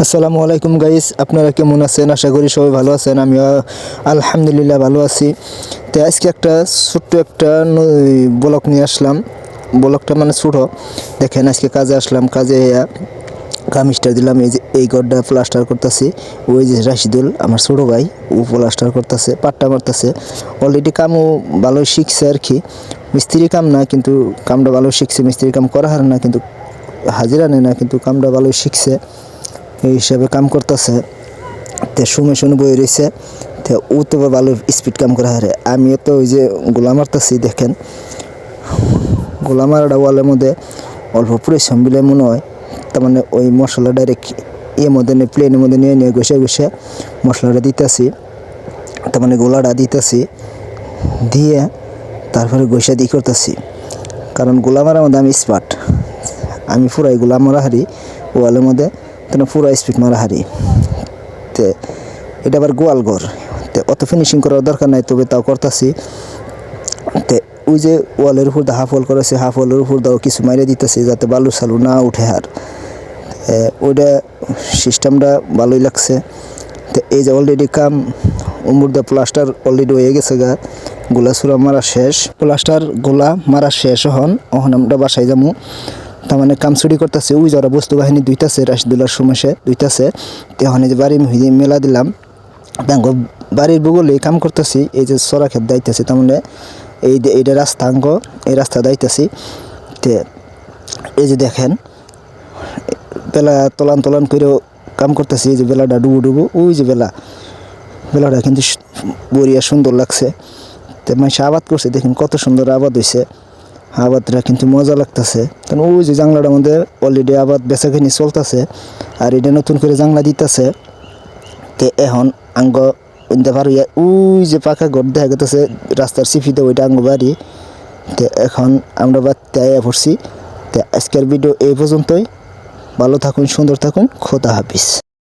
আসসালামু আলাইকুম গাইস, আপনারা কেমন আছেন? আশা করি সবাই ভালো আছেন। আমিও আলহামদুলিল্লাহ ভালো আছি। তো আজকে একটা ছোট্ট একটা ব্লগ নিয়ে আসলাম। ব্লগটা মানে ছোটো, দেখেন আজকে কাজে আসলাম, কাজে কামিজটা দিলাম। এই যে এই ঘরটা প্লাস্টার করতেছি। ওই যে রাশিদুল আমার ছোটো ভাই, ও প্লাস্টার করতেছে, পাট্টা মারতেছে। অলরেডি কামও ভালোই শিখছে আর কি। মিস্ত্রি কাম না, কিন্তু কামটা ভালো শিখছে। মিস্ত্রি কাম করা হার না, কিন্তু হাজিরা নেয় না, কিন্তু কামটা ভালোই শিখছে। এই হিসাবে কাম করতেছে। তো শুনে শুনে বই রয়েছে। তো ও তো ভালো স্পিড কাম করে হারে। আমিও তো ওই যে গোলা মারতেছি, দেখেন গোলা মারাটা ওয়ালের মধ্যে অল্প পরিশ্রম বিলে মনে হয়। তার মানে ওই মশলা ডাইরেক্ট মধ্যে নিয়ে প্লেনের মধ্যে নিয়ে নিয়ে ঘষে ঘষে মশলাটা দিতেছি। তার মানে গোলাটা দিতেছি, দিয়ে তারপরে ঘষে দিয়ে করতেছি। কারণ গোলা মারার মধ্যে আমি স্পার্ট, আমি পুরাই গোলা মারা হারি ওয়ালের মধ্যে, তো পুরা স্পিড মারা হারি। তো এটা আবার গোয়ালঘর, তো অত ফিনিশিং করার দরকার নাই, তবে তাও করতেছি। তো ওই যে ওয়ালের উপর হাফ ওয়াল করেছে, হাফ ওয়ালের উপর দাও কিছু মাইরে দিতেছি যাতে বালু সালু না উঠে। আর ওইটা সিস্টেমটা ভালোই লাগছে। তো এই যে অলরেডি কাম উমুরদা প্লাস্টার অলরেডি হয়ে গেছে গা, গোলা সুরা মারা শেষ, প্লাস্টার গোলা মারা শেষ। এখন আমরা বাসায় যাবো। তার মানে কাম চুরি করতেছে, ওই যারা বস্তু বাহিনী দুইটাছে, রাশিদুল্লার সমস্যা দুইটাছে। তখন এই যে বাড়ি মেলা দিলাম, বাড়ির বগলে কাম করতেছি। এই যে সরা ক্ষেত দাইতেছি, তার মানে এইটা রাস্তা এই রাস্তা দাইতেছি। তে এই যে দেখেন বেলা তলান করেও কাম করতেছি। এই যে বেলাটা ডুবো ওই যে বেলাটা কিন্তু বড়িয়া সুন্দর লাগছে। তো মানুষ আবাদ করছে, দেখেন কত সুন্দর আবাদ হয়েছে। আবাদটা কিন্তু মজা লাগতেছে। কারণ ওই যে জাংলাটার মধ্যে অলরেডি আবাদ বেচাকিনি চলতেছে, আর এটা নতুন করে জাংলা দিতেছে। তো এখন আঙ্গ পারো ওই যে পাকা ঘর দেখা গেতেছে রাস্তার সিফিতে, ওইটা আঙ্গ বাড়ি। তো এখন আমরা বাড়িতে আয়া পড়ছি। তো আজকের ভিডিও এই পর্যন্তই। ভালো থাকুন, সুন্দর থাকুন, খোদা হাফিজ।